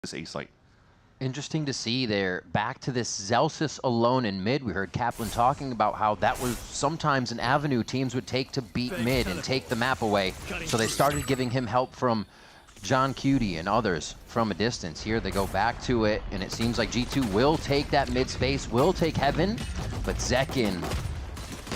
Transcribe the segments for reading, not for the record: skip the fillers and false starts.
this A site. Interesting to see there. Back to this Zelsis alone in mid. We heard Kaplan talking about how that was sometimes an avenue teams would take to beat mid and take the map away. So they started giving him help from John Cutie and others from a distance. Here they go back to it, and it seems like G2 will take that mid space, will take heaven, but Zekin,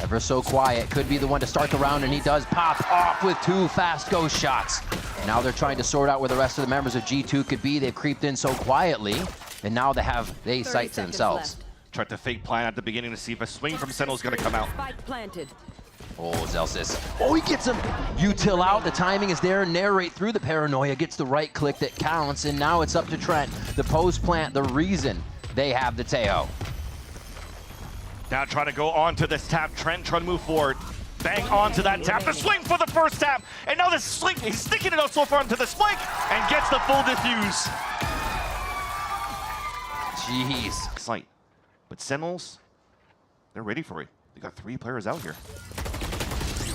ever so quiet, could be the one to start the round, and he does pop off with 2 fast ghost shots. Now they're trying to sort out where the rest of the members of G2 could be. They've creeped in so quietly, and now they have the sight to themselves. Tried to fake plan at the beginning to see if a swing from Sentinel is going to come out. Oh, Zelsis. Oh, he gets him. Util out. The timing is there. Narrate through the paranoia. Gets the right click that counts, and now it's up to Trent. The post plant, the reason they have the Teo. Now trying to go on to this tap. Trent trying to move forward. Bang onto that tap. The swing for the first tap. And now the sling, he's sticking it out so far into the spike and gets the full diffuse. Jeez. Sight. But Sentinels, they're ready for it. They got 3 players out here.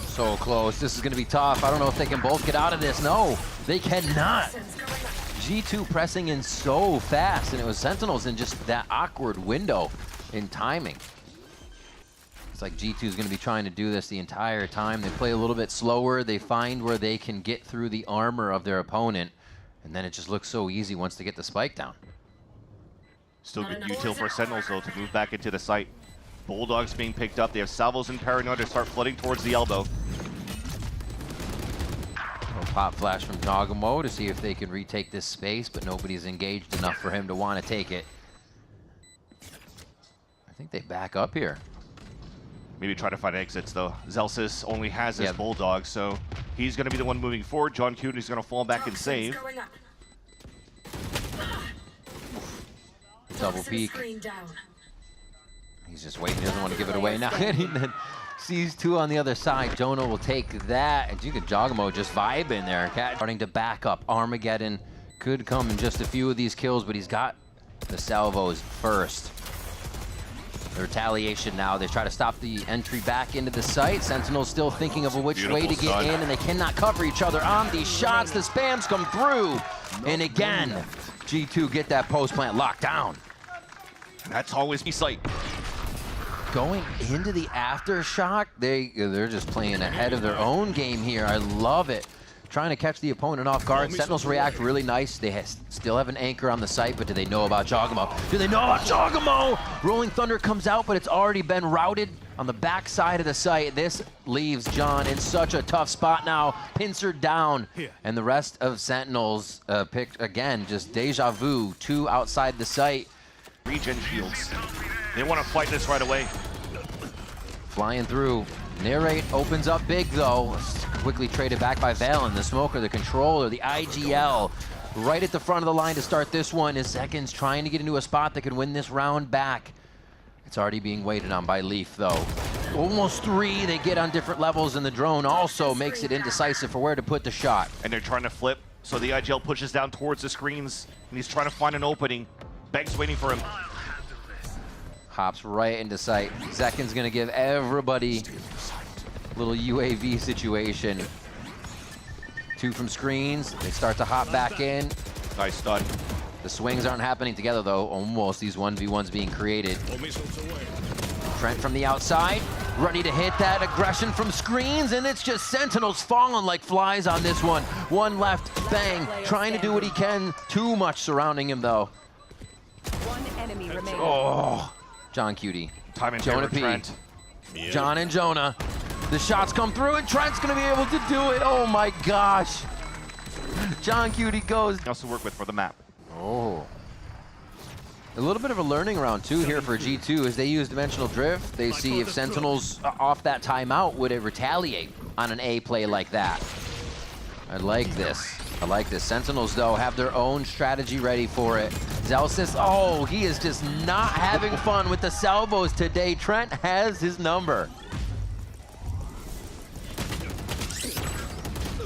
So close. This is going to be tough. I don't know if they can both get out of this. No, they cannot. G2 pressing in so fast, and it was Sentinels in just that awkward window in timing. It's like G2 is going to be trying to do this the entire time. They play a little bit slower. They find where they can get through the armor of their opponent, and then it just looks so easy once they get the spike down. Still good util for Sentinels, though, to move back into the site. Bulldogs being picked up. They have Salvos and Paranoid to start flooding towards the elbow. A pop flash from Jogamo to see if they can retake this space, but nobody's engaged enough for him to want to take it. I think they back up here. Maybe try to find exits, though. Zelsis only has his Bulldog, so he's going to be the one moving forward. John Cutie's going to fall back and save. Double peek. He's just waiting. He doesn't want to give it away now. And he then sees 2 on the other side. Jonah will take that. And you could Jogamo just vibe in there. Cat starting to back up. Armageddon could come in just a few of these kills, but he's got the salvos first. The retaliation now. They try to stop the entry back into the site. Sentinel's still thinking of which way to get in, and they cannot cover each other on these shots. The spams come through. And again, G2 get that post plant locked down. That's always me sight. Going into the aftershock, they're just playing ahead of their own game here. I love it. Trying to catch the opponent off guard. Sentinels react really nice. They still have an anchor on the site, but do they know about Jogamo? Do they know about Jogamo? Rolling Thunder comes out, but it's already been routed on the back side of the site. This leaves John in such a tough spot now. Pincer down, and the rest of Sentinels picked, again, just deja vu. 2 outside the site. Regen shields. They want to fight this right away. Flying through. Narrate opens up big, though. Quickly traded back by Valen. The Smoker, the Controller, the IGL. Right at the front of the line to start this one is Seconds trying to get into a spot that could win this round back. It's already being waited on by Leaf, though. Almost 3 they get on different levels, and the drone also makes it indecisive for where to put the shot. And they're trying to flip, so the IGL pushes down towards the screens, and he's trying to find an opening. Beg's waiting for him. Hops right into sight. Zekin's gonna give everybody a little UAV situation. 2 from screens. They start to hop back in. Nice stun. The swings aren't happening together, though. Almost these 1v1s being created. Trent from the outside, ready to hit that aggression from screens, and it's just Sentinels falling like flies on this one. 1 left, bang, trying to do what he can. Too much surrounding him, though. 1 enemy remaining. Oh, John Cutie. Time and Jonah P. Trent. John and Jonah. The shots come through, and Trent's gonna be able to do it. Oh my gosh. John Cutie goes. Also work with for the map. Oh. A little bit of a learning round, too, here for G2 as they use Dimensional Drift. They see if Sentinels off that timeout would it retaliate on an A play like that. I like this. I like this. Sentinels, though, have their own strategy ready for it. Zelsis, oh, he is just not having fun with the salvos today. Trent has his number.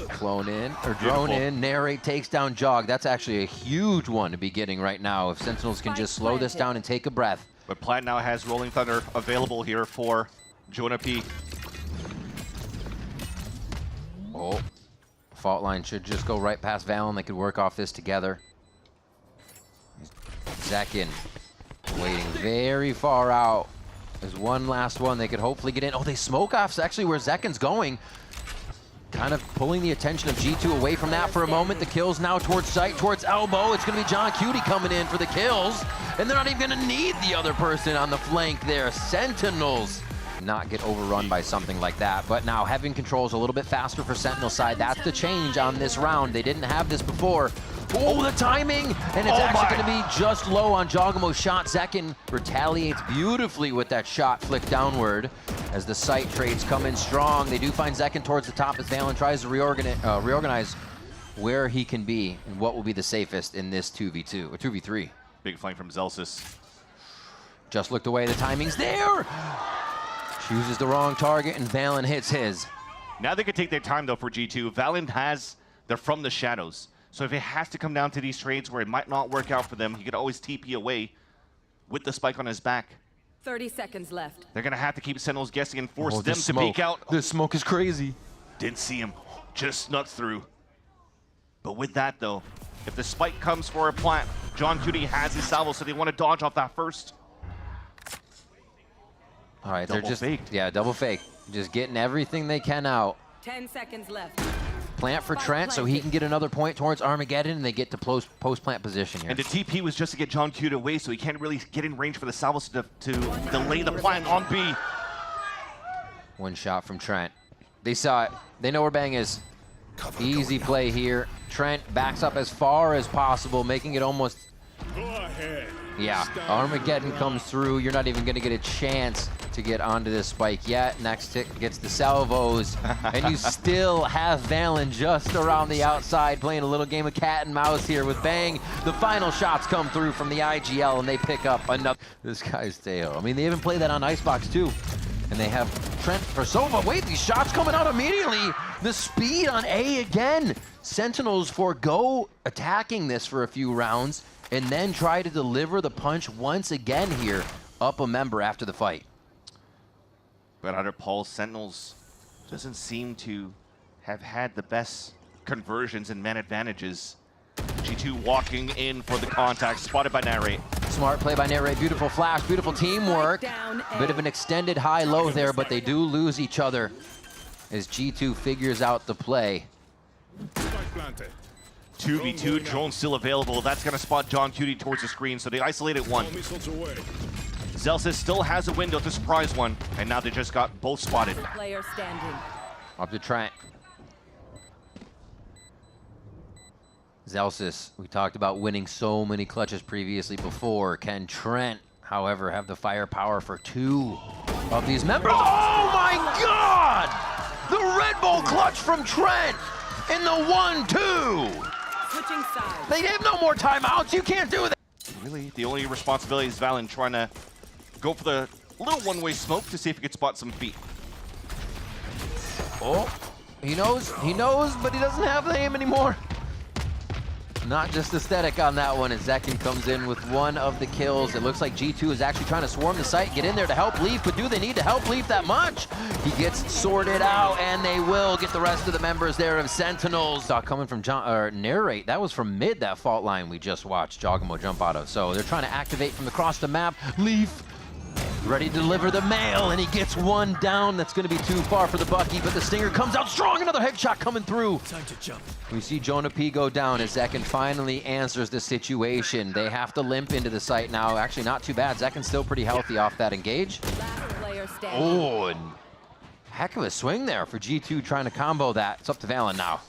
Clone in, or drone in, Narrate takes down Jog. That's actually a huge one to be getting right now if Sentinels can just slow this down and take a breath. But Plant now has Rolling Thunder available here for Jonah P. Oh. Fault line should just go right past Valen. They could work off this together. Zekin waiting very far out. There's one last one they could hopefully get in. Oh, they smoke off actually where Zekin's going. Kind of pulling the attention of G2 away from that for a moment. The kills now towards sight, towards elbow. It's going to be John Cutie coming in for the kills. And they're not even going to need the other person on the flank there. Sentinels not get overrun by something like that. But now having controls a little bit faster for Sentinel side. That's the change on this round. They didn't have this before. Oh, the timing! And it's actually going to be just low on Jogamo's shot. Zekin retaliates beautifully with that shot flicked downward as the sight trades come in strong. They do find Zekin towards the top as Valen tries to reorganize where he can be and what will be the safest in this 2v2 or 2v3. Big flank from Zelsis. Just looked away, the timing's there! Chooses the wrong target and Valen hits his. Now they could take their time though for G2. Valen they're from the shadows. So if it has to come down to these trades where it might not work out for them, he could always TP away with the spike on his back. 30 seconds left. They're gonna have to keep Sentinels guessing and force them to smoke. peek out. This smoke is crazy. Didn't see him, just snuck through. But with that though, if the spike comes for a plant, John Cutie has his salvo, so they want to dodge off that first. All right, Double they're just faked. Yeah, double fake. Just getting everything they can out. 10 seconds left. Plant for Trent so he can get another point towards Armageddon, and they get to post-plant position here. And the TP was just to get John Cutie away, so he can't really get in range for the salvos to delay the plant on B. One shot from Trent. They saw it. They know where Bang is. Easy play here. Trent backs up as far as possible, making it almost... Yeah, Armageddon comes through. You're not even going to get a chance to get onto this spike yet. Next hit gets the salvos, and you still have Valen just around the outside playing a little game of cat and mouse here with Bang. The final shots come through from the IGL, and they pick up another. This guy's Teo. I mean, they even play that on Icebox too. And they have Trent for Sova. Wait, these shots coming out immediately. The speed on A again. Sentinels forego attacking this for a few rounds and then try to deliver the punch once again here up a member after the fight. But under Paul, Sentinels doesn't seem to have had the best conversions and man advantages. G2 walking in for the contact, spotted by Narrate. Smart play by Narrate, beautiful flash, beautiful teamwork. Bit of an extended high-low there, but they do lose each other as G2 figures out the play. 2v2, drone still available. That's going to spot John Cutie towards the screen, so they isolated one. Zelsis still has a window to surprise one, and now they just got both spotted. Player standing. Up to Trent. Zelsis, we talked about winning so many clutches previously before. Can Trent, however, have the firepower for two of these members? Oh my God! The Red Bull clutch from Trent in the 1-2. Switching sides. They have no more timeouts. You can't do that. Really, the only responsibility is Valen trying to go for the little one-way smoke to see if he could spot some feet. Oh, he knows, but he doesn't have the aim anymore. Not just aesthetic on that one, as Zekin comes in with one of the kills. It looks like G2 is actually trying to swarm the site, get in there to help Leaf, but do they need to help Leaf that much? He gets sorted out, and they will get the rest of the members there of Sentinels. Coming from Narrate, that was from mid, that fault line we just watched Jogamo jump out of. So they're trying to activate from across the map. Leaf ready to deliver the mail, and he gets one down. That's going to be too far for the Bucky, but the Stinger comes out strong. Another headshot coming through. Time to jump. We see Jonah P go down as Zekin finally answers the situation. They have to limp into the site now. Actually, not too bad. Zekin's still pretty healthy off that engage. Last player standing. Oh, and heck of a swing there for G2 trying to combo that. It's up to Valen now.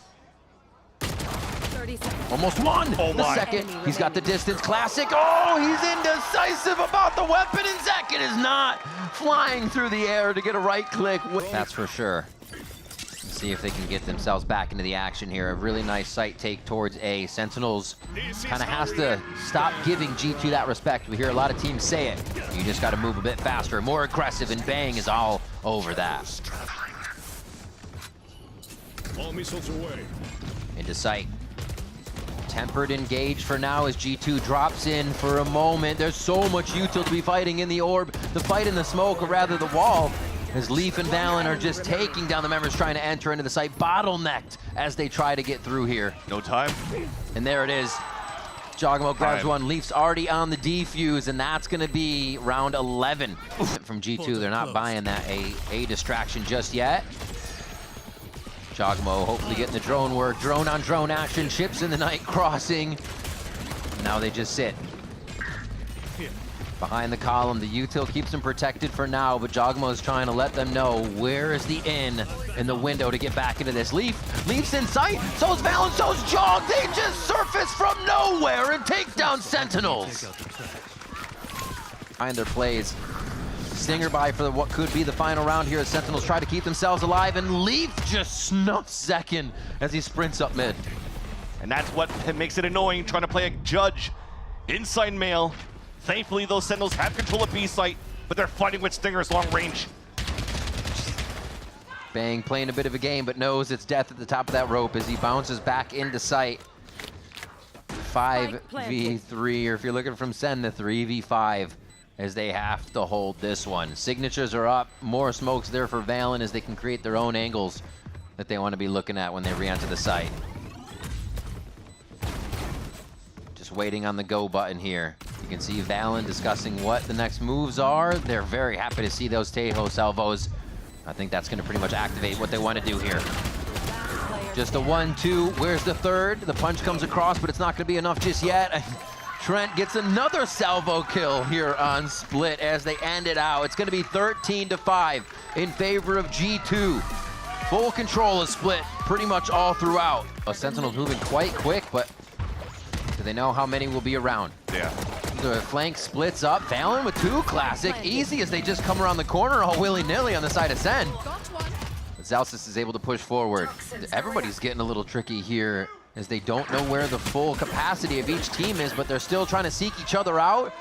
30 seconds. Almost won. Oh The my. second. He's got the distance. Classic. Oh, he's indecisive about the weapon, and Zekin is not flying through the air to get a right click. That's for sure. Let's see if they can get themselves back into the action here. A really nice sight take towards A. Sentinels kind of has to stop giving G2 that respect. We hear a lot of teams say it. You just got to move a bit faster, more aggressive, and Bang is all over that. All missiles away. Into sight. Tempered engage for now as G2 drops in for a moment. There's so much util to be fighting in the orb. The fight in the smoke, or rather the wall, as Leaf and Valen are just taking down the members trying to enter into the site, bottlenecked as they try to get through here. No time. And there it is. Jogamo grabs Time. one. Leaf's already on the defuse, and that's going to be round 11 from G2. They're not buying that a distraction just yet. Jogamo hopefully getting the drone work. Drone on drone action. Ships in the night crossing. Now they just sit behind the column. The util keeps them protected for now, but Jogamo is trying to let them know where is the in the window to get back into this. Leaf's in sight. So's Valen, so's Jog. They just surface from nowhere and take down Sentinels. Behind their plays. Stinger by for what could be the final round here as Sentinels try to keep themselves alive, and Leaf just snuffs Zekin as he sprints up mid. And that's what makes it annoying, trying to play a judge inside male. Thankfully, those Sentinels have control of B site, but they're fighting with Stingers long range. Bang playing a bit of a game, but knows it's death at the top of that rope as he bounces back into sight. 5v3, or if you're looking from Sen, the 3v5, as they have to hold this one. Signatures are up, more smokes there for Valen as they can create their own angles that they want to be looking at when they re-enter the site. Just waiting on the go button here. You can see Valen discussing what the next moves are. They're very happy to see those Tejo salvos. I think that's going to pretty much activate what they want to do here. Just a 1-2. Where's the third? The punch comes across, but it's not going to be enough just yet. Trent gets another salvo kill here on Split as they end it out. It's going to be 13-5 in favor of G2. Full control of Split pretty much all throughout. Sentinels moving quite quick, but do they know how many will be around? Yeah. The flank splits up. Valen with 2 classic. Easy as they just come around the corner all willy-nilly on the side of Sen. But Zalsis is able to push forward. Everybody's getting a little tricky here as they don't know where the full capacity of each team is, but they're still trying to seek each other out.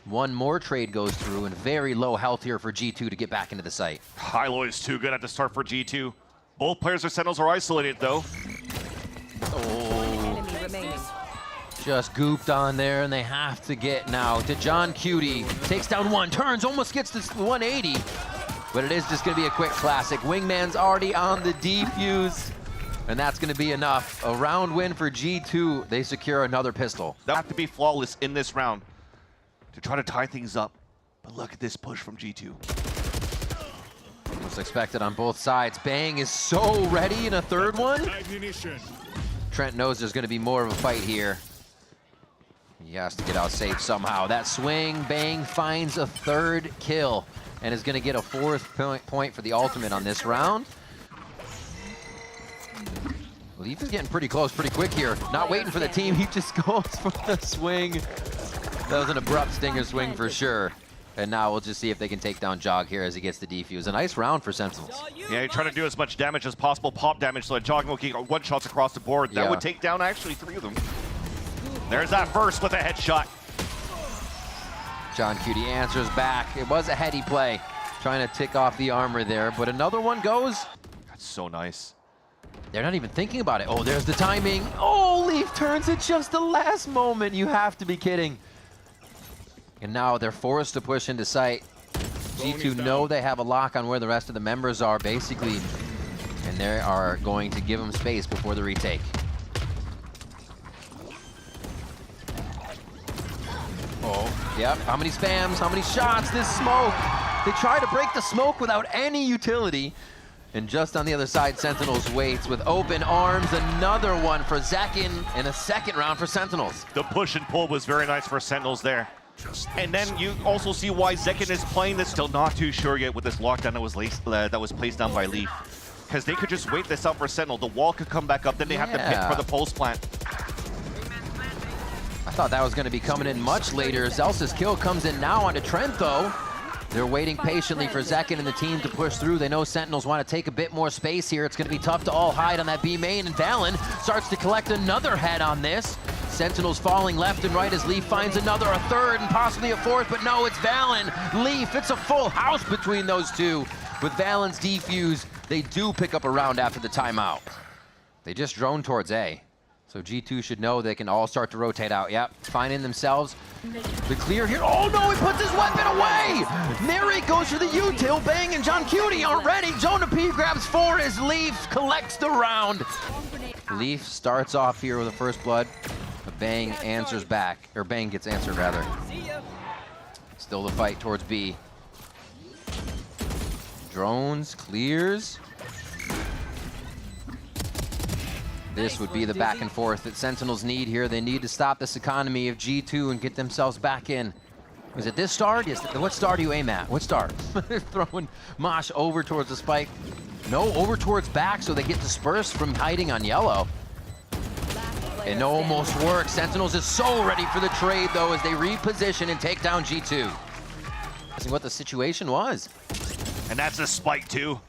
One more trade goes through, and very low health here for G2 to get back into the site. Hilo is too good at the start for G2. Both players of Sentinels are isolated, though. Oh, Enemy remaining. just gooped on there, and they have to get now to John Cutie. Takes down one, turns, almost gets this 180, but it is just going to be a quick classic. Wingman's already on the defuse. And that's going to be enough. A round win for G2. They secure another pistol. They'll have to be flawless in this round to try to tie things up. But look at this push from G2. Most expected on both sides. Bang is so ready in a third one. Ignition. Trent knows there's going to be more of a fight here. He has to get out safe somehow. That swing, Bang finds a third kill and is going to get a 4th point for the ultimate on this round. Leaf is getting pretty close pretty quick here. Not waiting for the team, he just goes for the swing. That was an abrupt Stinger swing for sure. And now we'll just see if they can take down Jog here as he gets the defuse. A nice round for Sentinels. Yeah, you're trying to do as much damage as possible, pop damage, so that Jogamo can get 1-shots across the board. That Yeah. would take down actually 3 of them. There's that first with a headshot. John Cutie answers back. It was a heady play, trying to tick off the armor there, but another one goes. That's so nice. They're not even thinking about it. Oh, there's the timing. Oh, Leaf turns at just the last moment. You have to be kidding. And now they're forced to push into sight. G2 know they have a lock on where the rest of the members are, basically. And they are going to give them space before the retake. Oh, yep. How many spams? How many shots? This smoke. They try to break the smoke without any utility. And just on the other side, Sentinels waits with open arms. Another one for Zekin in a second round for Sentinels. The push and pull was very nice for Sentinels there. And then you also see why Zekin is playing this. Still not too sure yet with this lockdown that was placed down by Leaf. Because they could just wait this out for Sentinel. The wall could come back up, then they have to pit for the pulse plant. I thought that was going to be coming in much later. Zelsa's kill comes in now onto Trent, though. They're waiting patiently for Zekin and the team to push through. They know Sentinels want to take a bit more space here. It's going to be tough to all hide on that B main, and Valen starts to collect another head on this. Sentinels falling left and right as Leaf finds another, a third, and possibly a fourth, but no, it's Valen. Leaf, it's a full house between those two. With Valen's defuse, they do pick up a round after the timeout. They just drone towards A. So G2 should know they can all start to rotate out. Yep, finding themselves the clear here. Oh no, he puts his weapon away! Neri goes for the util. Bang and John Cutie aren't ready. Jonah P grabs 4 as Leaf collects the round. Leaf starts off here with the first blood. But Bang answers back, or Bang gets answered rather. Still the fight towards B. Drones clears. This would be the back and forth that Sentinels need here. They need to stop this economy of G2 and get themselves back in. Was it this star? Yes. What star do you aim at? What star? Throwing Mosh over towards the spike. No, over towards back so they get dispersed from hiding on yellow. It almost works. Sentinels is so ready for the trade though as they reposition and take down G2. What the situation was. And that's a spike too.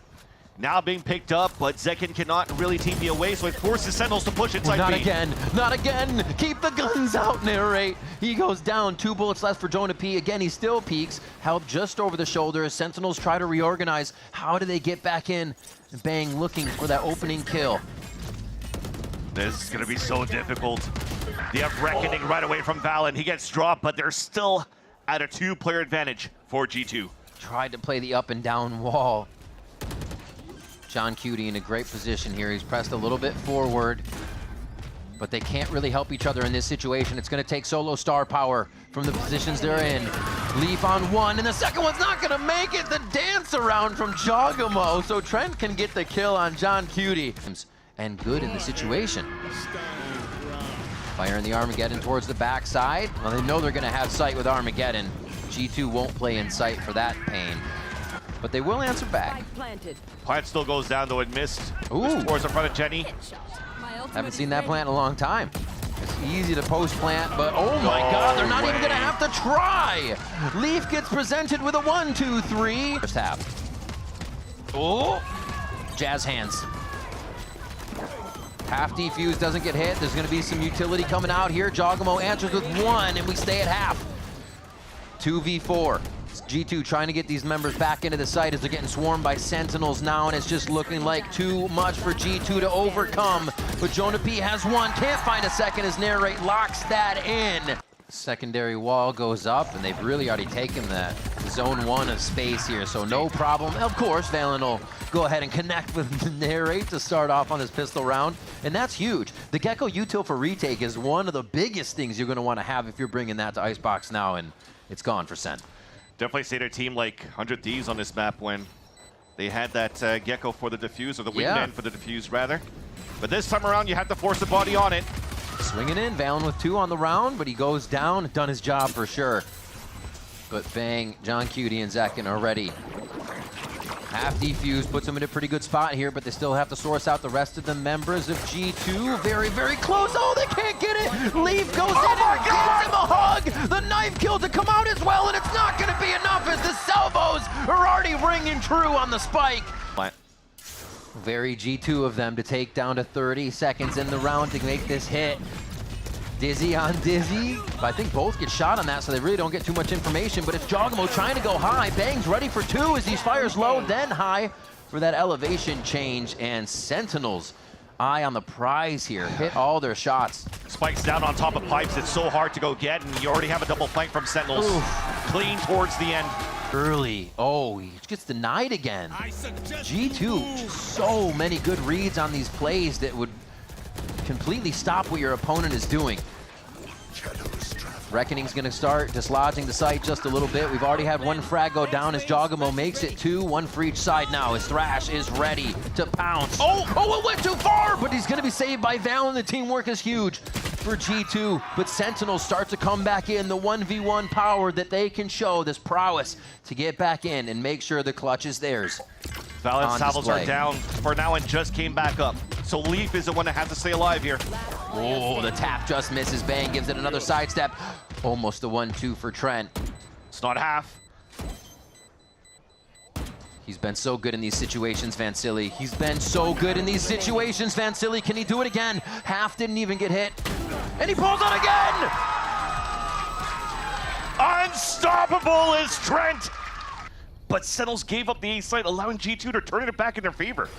Now being picked up, but Zekin cannot really TP away, so it forces Sentinels to push inside Not B. again, not again. Keep the guns out, Narrate. He goes down, 2 bullets left for Jonah P. Again, he still peeks, held just over the shoulder as Sentinels try to reorganize. How do they get back in? Bang looking for that opening kill. This is gonna be so difficult. They have Reckoning right away from Valen. He gets dropped, but they're still at a 2-player advantage for G2. Tried to play the up and down wall. John Cutie in a great position here. He's pressed a little bit forward, but they can't really help each other in this situation. It's gonna take solo star power from the positions they're in. Leaf on one, and the second one's not gonna make it. The dance around from Jogamo, so Trent can get the kill on John Cutie. And good in the situation. Firing the Armageddon towards the backside. Well, they know they're gonna have sight with Armageddon. G2 won't play in sight for that pain, but they will answer back. Plant still goes down though, it missed. Ooh. Towards the front of Jenny. Haven't seen that plant in a long time. It's easy to post plant, but oh my God, they're not even gonna have to try. Leaf gets presented with a 1-2-3. First half. Oh, jazz hands. Half defuse doesn't get hit. There's gonna be some utility coming out here. Jogamo answers with 1, and we stay at half. 2v4. G2 trying to get these members back into the site as they're getting swarmed by Sentinels now, and it's just looking like too much for G2 to overcome. But Jonah P has 1, can't find a second as Narrate locks that in. Secondary wall goes up, and they've really already taken that zone 1 of space here, so no problem. Of course, Valen will go ahead and connect with Narrate to start off on this pistol round, and that's huge. The Gecko util for retake is one of the biggest things you're going to want to have if you're bringing that to Icebox now, and it's gone for Sen. Definitely stayed a team like 100 Thieves on this map when they had that Gecko for the defuse, or the wingman for the defuse rather. But this time around, you have to force the body on it. Swinging in, Valen with 2 on the round, but he goes down, done his job for sure. But Bang, John Cutie, and Zekin are ready. Half defuse puts them in a pretty good spot here, but they still have to source out the rest of the members of G2. Very, very close. Oh, they can't get it. Leaf goes in and gives him a hug. The knife kill to come out as well, and it's not going to be enough as the salvos are already ringing true on the spike. Very G2 of them to take down to 30 seconds in the round to make this hit. Dizzy on Dizzy. I think both get shot on that, so they really don't get too much information, but it's Jogamo trying to go high. Bang's ready for 2 as he fires low, then high for that elevation change, and Sentinels eye on the prize here. Hit all their shots. Spikes down on top of pipes. It's so hard to go get, and you already have a double flank from Sentinels. Oof. Clean towards the end. Early. Oh, he gets denied again. G2, so many good reads on these plays that would completely stop what your opponent is doing. Reckoning's gonna start dislodging the site just a little bit. We've already had 1 frag go down as Jogamo makes it 2, 1 for each side now as Thrash is ready to pounce. Oh, it went too far, but he's gonna be saved by Valen. The teamwork is huge for G2, but Sentinels start to come back in. The 1v1 power that they can show, this prowess to get back in and make sure the clutch is theirs. Valen's salvos are down for now and just came back up. So Leaf is the one that has to stay alive here. Oh, the tap just misses. Bang gives it another sidestep. Almost a 1-2 for Trent. It's not half. He's been so good in these situations, Vansili. He's been so good in these situations, Vansili. Can he do it again? Half didn't even get hit. And he pulls on again! Unstoppable is Trent! But Sentinels gave up the A site, allowing G2 to turn it back in their favor.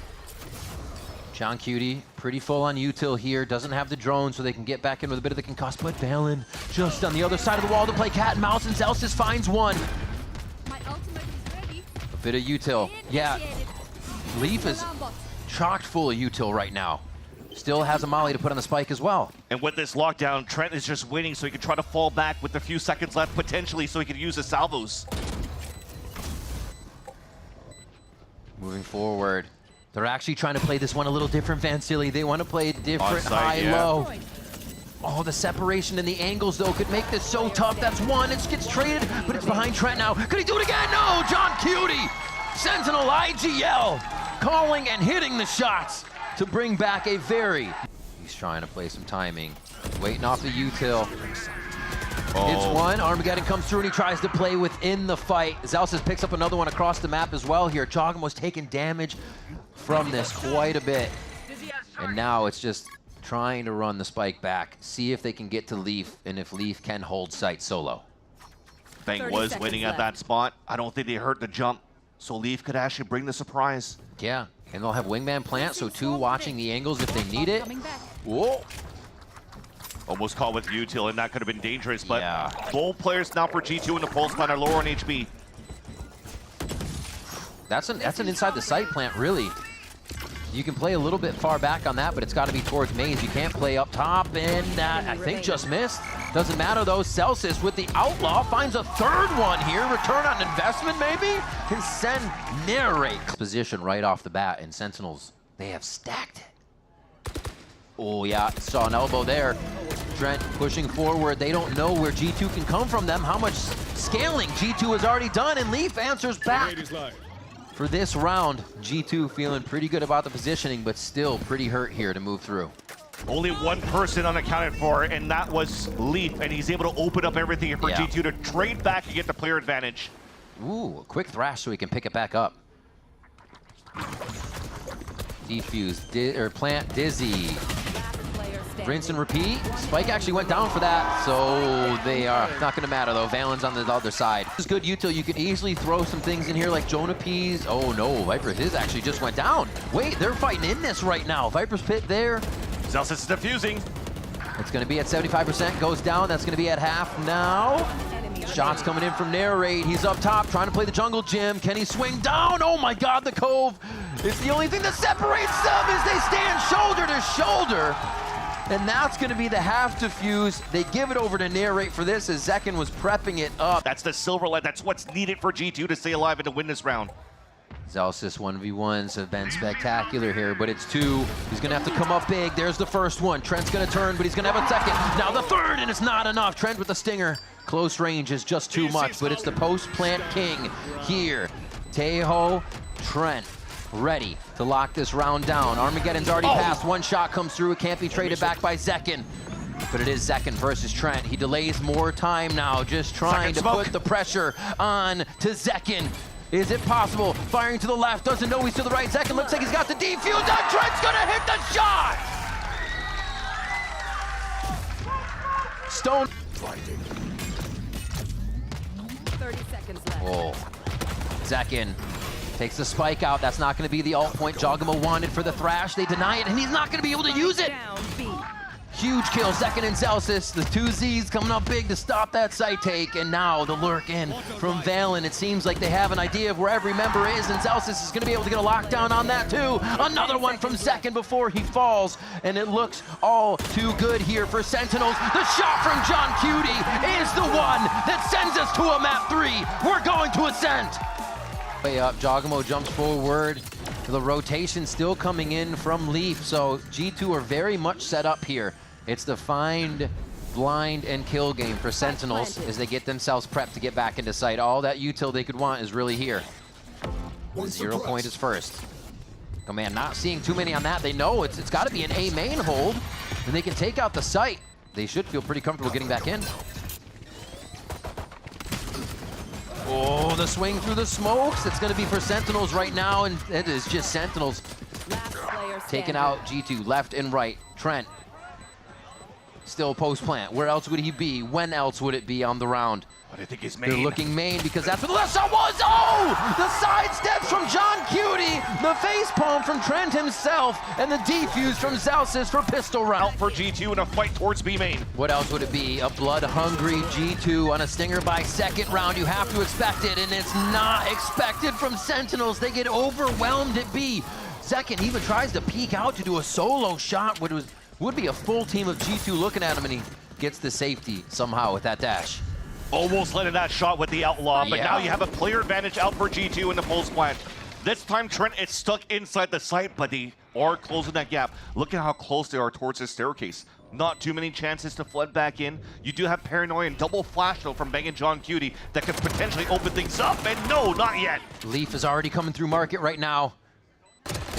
John Cutie, pretty full on util here. Doesn't have the drone, so they can get back in with a bit of the concuss. But Valen just on the other side of the wall to play cat and mouse, and Zelsis finds 1. My ultimate is ready. A bit of util. Yeah, Leaf is chocked full of util right now. still has a molly to put on the spike as well. And with this lockdown, Trent is just waiting so he can try to fall back with a few seconds left, potentially, so he can use the salvos. Moving forward, they're actually trying to play this one a little different, Vansili. They want to play a different high-low. Oh, the separation and the angles, though, could make this so tough. That's one. It gets traded, but it's behind Trent now. Could he do it again? No! John Cutie! Sentinel IGL calling and hitting the shots to bring back a very... He's trying to play some timing. Waiting off the util. It's one. Armageddon comes through and he tries to play within the fight. Zelsis picks up another one across the map as well here. Jogamo's taking damage from this quite a bit. And now it's just trying to run the spike back, see if they can get to Leaf, and if Leaf can hold sight solo. Bang was waiting at that spot. I don't think they heard the jump, so Leaf could actually bring the surprise. Yeah, and they'll have wingman plant, so two watching the angles if they need it. Whoa. Almost caught with util, and that could have been dangerous, but Yeah. both players now for G2 in the pulse plan are lower on HP. That's an inside the sight plant, really. You can play a little bit far back on that, but it's got to be towards mains. You can't play up top, and I think just missed. Doesn't matter, though. Celsius with the Outlaw finds a third one here. Return on investment, maybe? Can send narrate. Position right off the bat, and Sentinels, they have stacked it. Oh, yeah, saw an elbow there. Trent pushing forward. They don't know where G2 can come from them, how much scaling G2 has already done, and Leaf answers back. For this round, G2 feeling pretty good about the positioning, but still pretty hurt here to move through. Only one person unaccounted for, and that was Leaf, and he's able to open up everything here for G2 to trade back and get the player advantage. Ooh, a quick thrash so he can pick it back up. Defuse, plant Dizzy. Rinse and repeat. Spike actually went down for that, so they are not going to matter, though. Valen's on the other side. This is good util. You can easily throw some things in here like Jonah Peas. Oh, no. Viper's his actually just went down. Wait, they're fighting in this right now. Viper's pit there. Zelsis is defusing. It's going to be at 75%. Goes down. That's going to be at half now. Shots coming in from Narrate. He's up top trying to play the jungle gym. Can he swing down? Oh, my God, the Cove. It's the only thing that separates them as they stand shoulder to shoulder. And that's going to be the half defuse. They give it over to Narrate for this as Zekin was prepping it up. That's the silver light. That's what's needed for G2 to stay alive and to win this round. Zelsis 1v1s have been spectacular here, but it's two. He's going to have to come up big. There's the first one. Trent's going to turn, but he's going to have a second. Now the third, and it's not enough. Trent with the stinger. Close range is just too much, but it's the post-plant king here. Tejo, Trent. Ready to lock this round down. Armageddon's already passed. One shot comes through. It can't be traded back by Zekin. But it is Zekin versus Trent. He delays more time now, just trying to put the pressure on to Zekin. Is it possible? Firing to the left, doesn't know he's to the right. Zekin looks like he's got the defuse. And Trent's gonna hit the shot! Stone. 30 seconds left. Oh, Zekin takes the spike out. That's not going to be the ult point Jogamo wanted for the thrash. They deny it, and he's not going to be able to use it. Huge kill, Zekin and Celsius. The two Zs coming up big to stop that site take, and now the lurk in from Valen. It seems like they have an idea of where every member is, and Celsius is going to be able to get a lockdown on that too. Another one from Zekin before he falls, and it looks all too good here for Sentinels. The shot from John Cutie is the one that sends us to a map 3. We're going to Ascent. Way up, Jogamo jumps forward. The rotation still coming in from Leaf, so G2 are very much set up here. It's the find, blind, and kill game for Sentinels as they get themselves prepped to get back into sight. All that util they could want is really here. The 0 point is first. Oh man, not seeing too many on that. They know it's got to be an A main hold, and they can take out the site. They should feel pretty comfortable getting back in. Oh, the swing through the smokes. It's going to be for Sentinels right now, and it is just Sentinels taking out G2 left and right. Trent, still post-plant. Where else would he be? When else would it be on the round? But I think he's main. They're looking main because that's where the left shot was. Oh! The side steps from John Cutie, the face palm from Trent himself, and the defuse from Zelsis for pistol round. Out for G2 in a fight towards B main. What else would it be? A blood-hungry G2 on a stinger by second round. You have to expect it, and it's not expected from Sentinels. They get overwhelmed at B. Zekin even tries to peek out to do a solo shot, would be a full team of G2 looking at him, and he gets the safety somehow with that dash. Almost landed that shot with the Outlaw, but Yeah. now you have a player advantage out for G2 in the full splat. This time Trent is stuck inside the site, but they are closing that gap. Look at how close they are towards the staircase. Not too many chances to flood back in. You do have Paranoia and double flash though from Bang and John Cutie that could potentially open things up, and no, not yet. Leaf is already coming through market right now.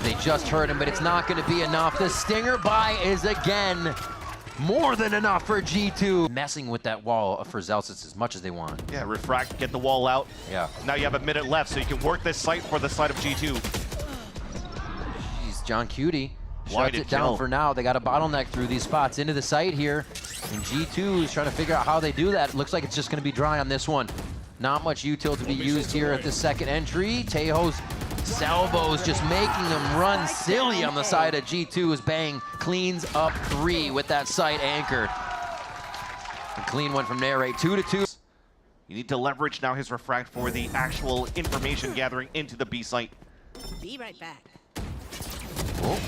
They just heard him, but it's not going to be enough. The stinger buy is again more than enough for G2. Messing with that wall for Zelsis as much as they want. Yeah, refract, get the wall out. Yeah. Now you have a minute left, so you can work this site for the side of G2. Jeez, John Cutie Why shuts did it down kill? for now. They got a bottleneck through these spots into the site here. And G2 is trying to figure out how they do that. It looks like it's just going to be dry on this one. Not much util to be used here at the second entry. Tejo's salvos just making them run silly on the side of G2 as Bang cleans up 3 with that site anchored. A clean one from Narrate, 2-2. You need to leverage now his refract for the actual information gathering into the B site. Be right back. Oh.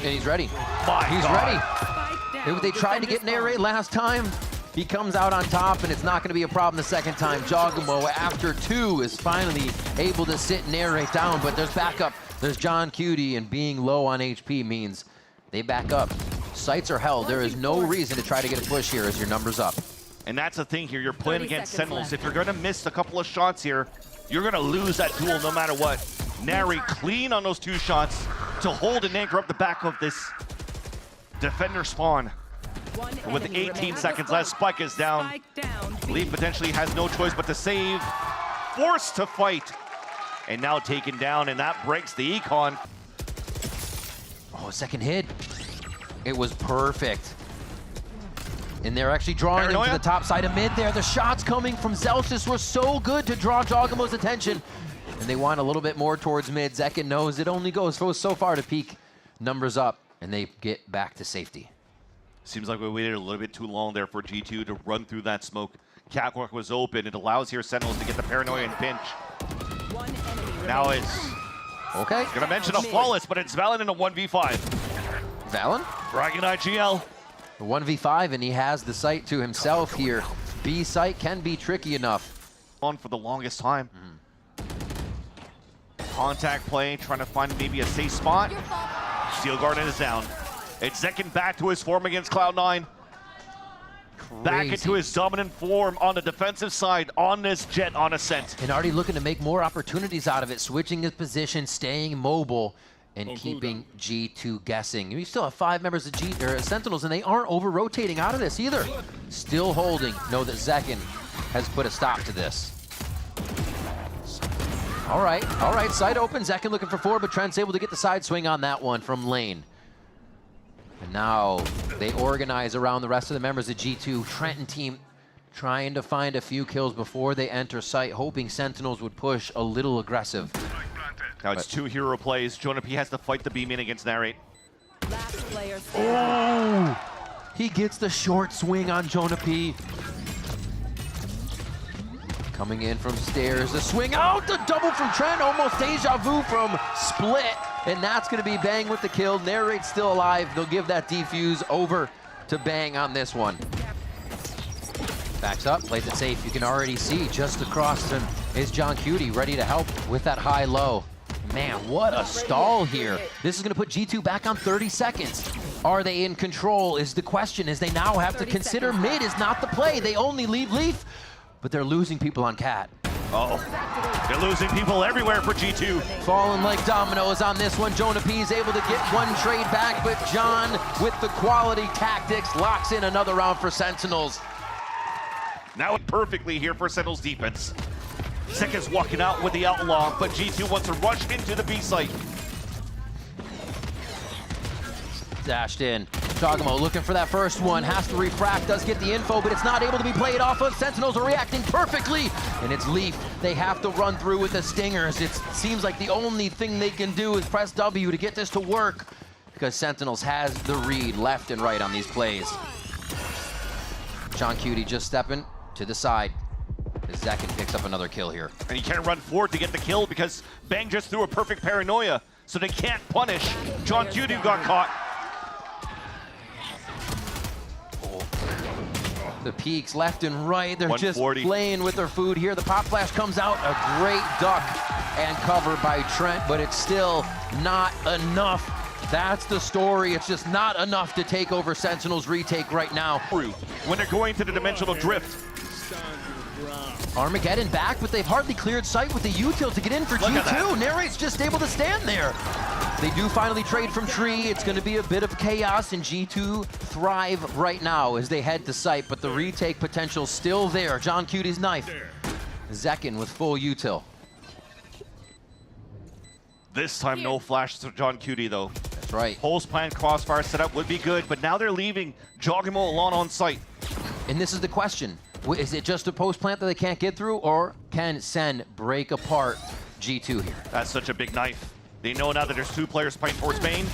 And he's ready. My He's God. ready. Spike down. They tried to get Narrate last time. He comes out on top, and it's not going to be a problem the second time. Jogamo, after 2, is finally able to sit Narrate down, but there's backup. There's John Cutie, and being low on HP means they back up. Sights are held. There is no reason to try to get a push here as your number's up. And that's the thing here, you're playing 30 against seconds Sentinels. left. If you're gonna miss a couple of shots here, you're gonna lose that duel no matter what. Nary clean on those 2 shots to hold and anchor up the back of this defender spawn. One And with enemy 18 remains. seconds left, Spike is down. Spike down. Leaf potentially has no choice but to save. Forced to fight. And now taken down, and that breaks the econ. Oh, second hit. It was perfect. And they're actually drawing him to Paranoia? the top side of mid there. The shots coming from Zelsis were so good to draw Jogamo's attention. And they want a little bit more towards mid. Zekin knows it only goes so far to peak numbers up, and they get back to safety. Seems like we waited a little bit too long there for G2 to run through that smoke. Catwalk was open. It allows here Sentinels to get the Paranoia and pinch. One enemy Now remains. it's Okay, gonna mention a flawless, but it's Valen in a 1v5. Valen, Dragon IGL. 1v5, and he has the site to himself here. B site can be tricky enough. On for the longest time. Contact play, trying to find maybe a safe spot. Steel Garden is down. It's Zekin back to his form against Cloud9. Back Crazy. into his dominant form on the defensive side on this Jet on Ascent. And already looking to make more opportunities out of it, switching his position, staying mobile, and keeping G2 guessing. You still have 5 members of Sentinels, and they aren't over-rotating out of this either. Still holding. Know that Zekin has put a stop to this. All right, side open. Zekin looking for 4, but Trent's able to get the side swing on that one from lane. And now they organize around the rest of the members of G2. Trenton team trying to find a few kills before they enter site, hoping Sentinels would push a little aggressive. Now it's 2 hero plays. Jonah P has to fight the beam in against Narrate. Last player standing. Oh! He gets the short swing on Jonah P. Coming in from stairs, the swing out, the double from Trent, almost deja vu from Split. And that's gonna be Bang with the kill. Narrate's still alive. They'll give that defuse over to Bang on this one. Backs up, plays it safe. You can already see just across him is John Cutie ready to help with that high-low. Man, what a stall here. This is gonna put G2 back on 30 seconds. Are they in control is the question, as they now have to consider mid is not the play. They only leave Leaf, but they're losing people on Cat. Uh-oh. They're losing people everywhere for G2. Falling like dominoes on this one. Jonah P is able to get one trade back, but John, with the quality tactics, locks in another round for Sentinels. Now perfectly here for Sentinels defense. Sekka's walking out with the Outlaw, but G2 wants to rush into the B site. Dashed in. Jogamo looking for that first one. Has to refract, does get the info, but it's not able to be played off of. Sentinels are reacting perfectly, and it's Leaf. They have to run through with the stingers. It seems like the only thing they can do is press W to get this to work, because Sentinels has the read left and right on these plays. John Cutie just stepping to the side. Zekin picks up another kill here. And he can't run forward to get the kill because Bang just threw a perfect paranoia, so they can't punish John Cutie, who got caught. The peaks left and right. They're just 140. playing with their food here. The pop flash comes out. A great duck and cover by Trent, but it's still not enough. That's the story. It's just not enough to take over Sentinel's retake right now. When they're going to the dimensional drift. Armageddon back, but they've hardly cleared sight with the util to get in for Look at G2. that. Narrate's just able to stand there. They do finally trade from tree. It's going to be a bit of chaos, and G2 thrive right now as they head to site, but the retake potential still there. John Cutie's knife. Zekin with full util. This time, no flash to John Cutie, though. That's right. Pulse plan crossfire setup would be good, but now they're leaving Jogimo alone on site. And this is the question. Is it just a post plant that they can't get through, or can Sen break apart G2 here? That's such a big knife. They know now that there's two players fighting towards Bane.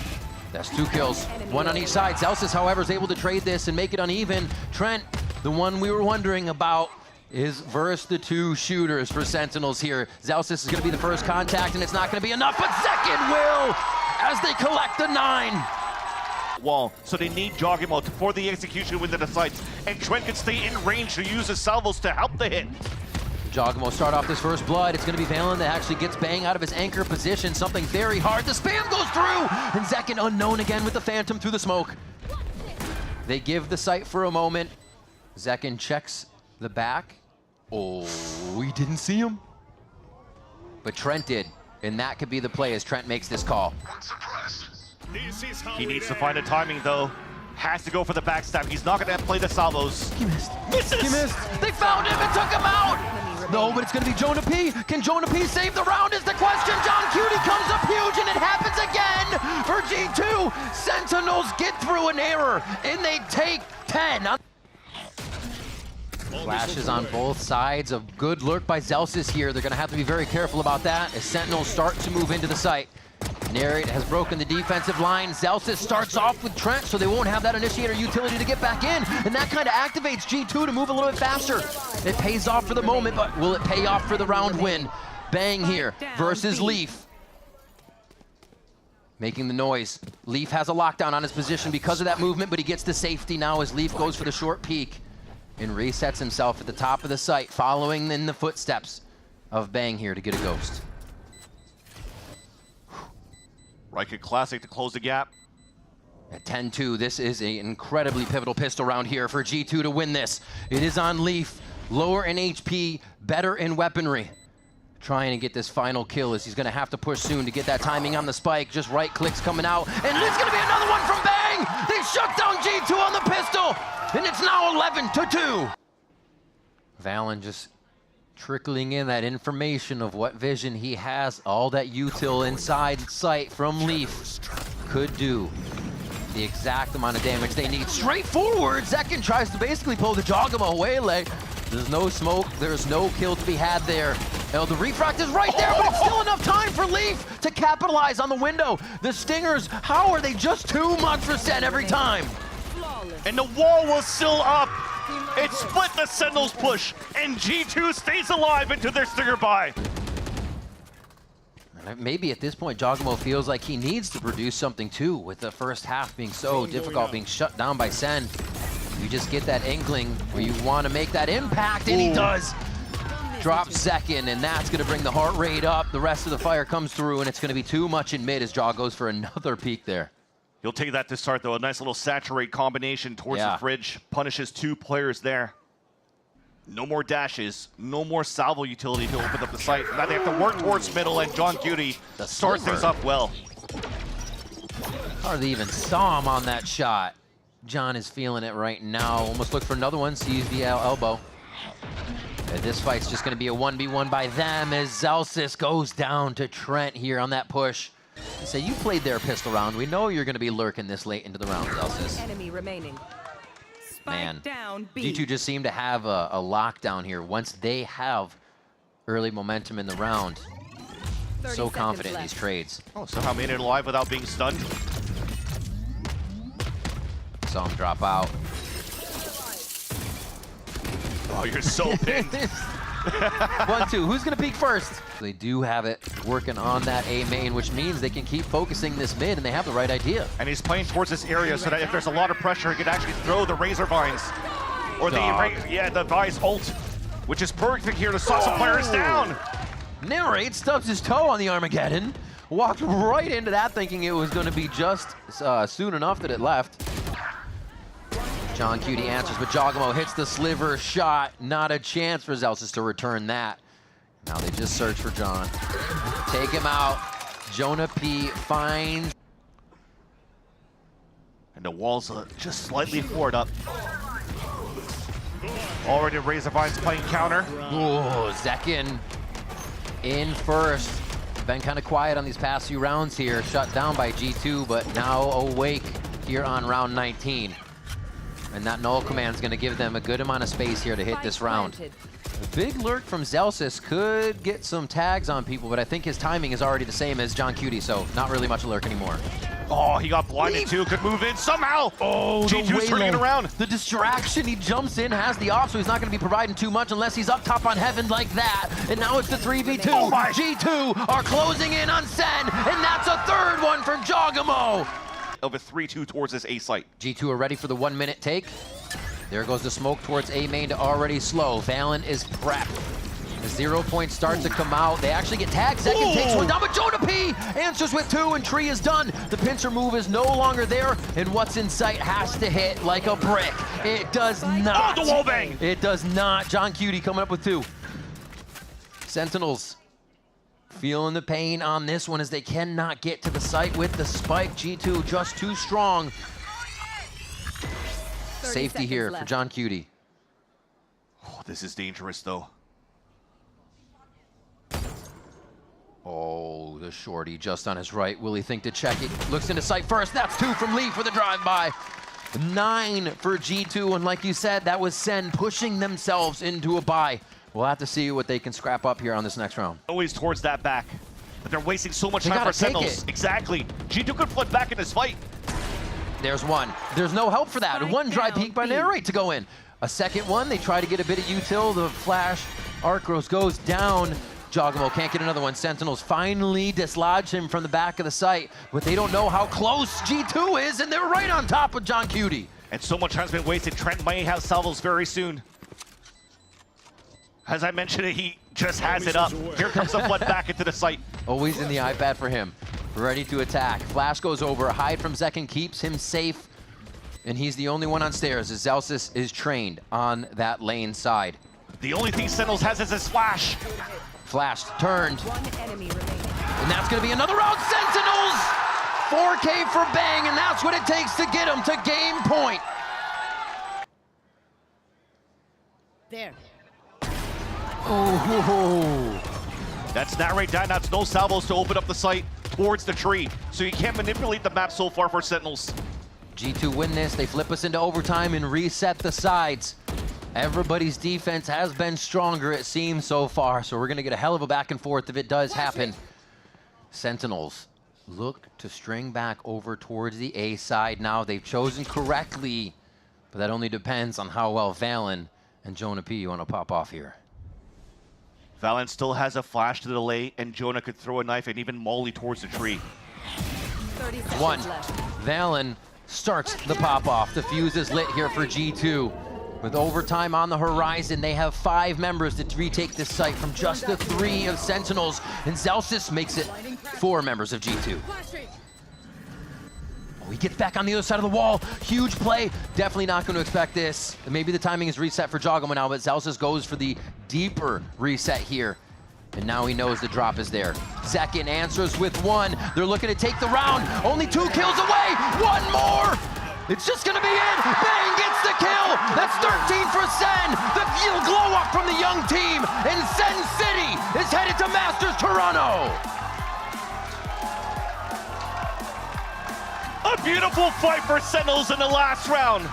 That's 2 kills, 1 on each side. Zelsis, however, is able to trade this and make it uneven. Trent, the one we were wondering about, is versus the 2 shooters for Sentinels here. Zelsis is going to be the first contact, and it's not going to be enough, but Zekin will, as they collect the 9. Wall, so they need Jogimo for the execution within the sights, and Trent can stay in range to use his salvos to help the hit. Jogimo start off this first blood. It's going to be Valen that actually gets Bang out of his anchor position. Something very hard. The spam goes through, and Zekin unknown again with the Phantom through the smoke. They give the site for a moment. Zekin checks the back. Oh, he didn't see him. But Trent did, and that could be the play as Trent makes this call. He needs to find the timing, though. Has to go for the backstab. He's not going to play the salvos. He missed. Misses! He missed. They found him and took him out. No, but it's going to be Jonah P. Can Jonah P save the round is the question. John Cutie comes up huge, and it happens again for G2. Sentinels get through an error, and they take 10. Flashes on both sides. A good lurk by Zelsis here. They're going to have to be very careful about that as Sentinels start to move into the site. Narrate has broken the defensive line. Zelsis starts off with Trent, so they won't have that initiator utility to get back in, and that kind of activates G2 to move a little bit faster. It pays off for the moment, but will it pay off for the round win? Bang here versus Leaf. Making the noise. Leaf has a lockdown on his position because of that movement, but he gets the safety now as Leaf goes for the short peek and resets himself at the top of the site, following in the footsteps of Bang here to get a ghost. Riker Classic to close the gap. At 10-2, this is an incredibly pivotal pistol round here for G2 to win this. It is on Leaf, lower in HP, better in weaponry. Trying to get this final kill as he's gonna have to push soon to get that timing on the spike. Just right clicks coming out, and there's gonna be another one from Bang! They shut down G2 on the pistol, and it's now 11-2. Valen just trickling in that information of what vision he has. All that util inside sight from Leaf could do the exact amount of damage they need. Straightforward, Zekin tries to basically pull the Jogamo away. There's no smoke, there's no kill to be had there. Now the refract is right there, but it's still enough time for Leaf to capitalize on the window. The Stingers, how are they just too much for Sen every time? And the wall was still up. It split the Sentinels push, and G2 stays alive into their Stinger buy. Maybe at this point, Jogamo feels like he needs to produce something too, with the first half being so difficult, being shut down by Sen. You just get that inkling where you want to make that impact, and he does. Drops Zekin, and that's going to bring the heart rate up. The rest of the fire comes through, and it's going to be too much in mid as Jaw goes for another peek there. He'll take that to start, though. A nice little saturate combination towards the fridge. Punishes 2 players there. No more dashes. No more salvo utility to open up the site. Now they have to work towards middle, and John Cutie starts things up well. Hardly even saw him on that shot. John is feeling it right now. Almost looked for another one. Sees the elbow. And this fight's just going to be a 1v1 by them as Zelsis goes down to Trent here on that push. So you played their pistol round. We know you're going to be lurking this late into the round, Zelsis. Enemy remaining. Man, Down, B. G2 just seem to have a lockdown here. Once they have early momentum in the round, so confident in these trades. Oh, somehow made it alive without being stunned. Saw him drop out. Oh, you're so pinned. 1-2. Who's going to peek first? They do have it working on that A main, which means they can keep focusing this mid, and they have the right idea. And he's playing towards this area so that if there's a lot of pressure, he could actually throw the Razor Vines. Or the Vise ult, which is perfect here to saw some players down. Narrate stubs his toe on the Armageddon. Walked right into that thinking it was going to be just soon enough that it left. John Cutie answers, but Jogamo hits the sliver shot. Not a chance for Zelsis to return that. Now they just search for John. Take him out. Jonah P finds. And the walls just slightly forward up. Already Razor Vines playing counter. Ooh, Zekin in first. Been kind of quiet on these past few rounds here. Shut down by G2, but now awake here on round 19. And that null command is going to give them a good amount of space here to hit this round. A big lurk from Zelsis could get some tags on people, but I think his timing is already the same as John Cutie, so not really much a lurk anymore. Oh, he got blinded too. Could move in somehow. Oh, G2's turning it around. The distraction, he jumps in, has the off, so he's not going to be providing too much unless he's up top on Heaven like that. And now it's the 3v2. Oh my. G2 are closing in on Sen, and that's a third one from Jogamo. Of a 3-2 towards this A site. G2 are ready for the 1 minute take. There goes the smoke towards A main to already slow. Valen is prepped. The 0 point starts to come out. They actually get tagged. Zekin takes one down, but Jonah P answers with 2, and Tree is done. The pincer move is no longer there, and what's in sight has to hit like a brick. It does not. Oh, the wall bang! It does not. John Cutie coming up with 2. Sentinels feeling the pain on this one as they cannot get to the site with the spike. G2 just too strong. Safety here for John Cutie. Oh, this is dangerous though. Oh, the shorty just on his right. Will he think to check it? Looks into sight first. That's 2 from Lee for the drive-by. 9 for G2, and like you said, that was Sen pushing themselves into a bye. We'll have to see what they can scrap up here on this next round. Always towards that back. But they're wasting so much They time gotta for take Sentinels. it. Exactly. G2 could flood back in this fight. There's one. There's no help for that. Spike One dry down, peek by B. Narrate to go in. A second one, they try to get a bit of util. The flash, Arcros goes down. Jogamo can't get another one. Sentinels finally dislodge him from the back of the site, but they don't know how close G2 is, and they're right on top of John Cutie. And so much time's been wasted. Trent may have salvos very soon. As I mentioned, he just has it up. Here comes the flood back into the site. Always in the iPad for him. Ready to attack. Flash goes over. Hide from Zekin keeps him safe. And he's the only one on stairs as Zelsis is trained on that lane side. The only thing Sentinels has is his flash. Flash turned. 1 enemy remaining. And that's going to be another round. Sentinels! 4K for Bang, and that's what it takes to get him to game point. There. Oh, That's Narrate down. That's no salvos to open up the site towards the tree. So you can't manipulate the map so far for Sentinels. G2 win this. They flip us into overtime and reset the sides. Everybody's defense has been stronger, it seems, so far. So we're going to get a hell of a back and forth if it does happen. Sentinels look to string back over towards the A side now. They've chosen correctly, but that only depends on how well Valen and Jonah P want to pop off here. Valen still has a flash to delay, and Jonah could throw a knife and even Molly towards the tree. 30 seconds One. left. Valen starts the pop off. The fuse is lit here for G2. With overtime on the horizon, they have 5 members to retake this site from just the 3 of Sentinels, and Zelsis makes it 4 members of G2. Oh, he gets back on the other side of the wall. Huge play. Definitely not going to expect this. Maybe the timing is reset for Jogamo now, but Zelsis goes for the deeper reset here. And now he knows the drop is there. Zekin answers with 1. They're looking to take the round. Only 2 kills away. 1 more. It's just going to be it. Bang gets the kill. That's 13 for Sen. The glow up from the young team. And Sen City is headed to Masters Toronto. A beautiful fight for Sentinels in the last round.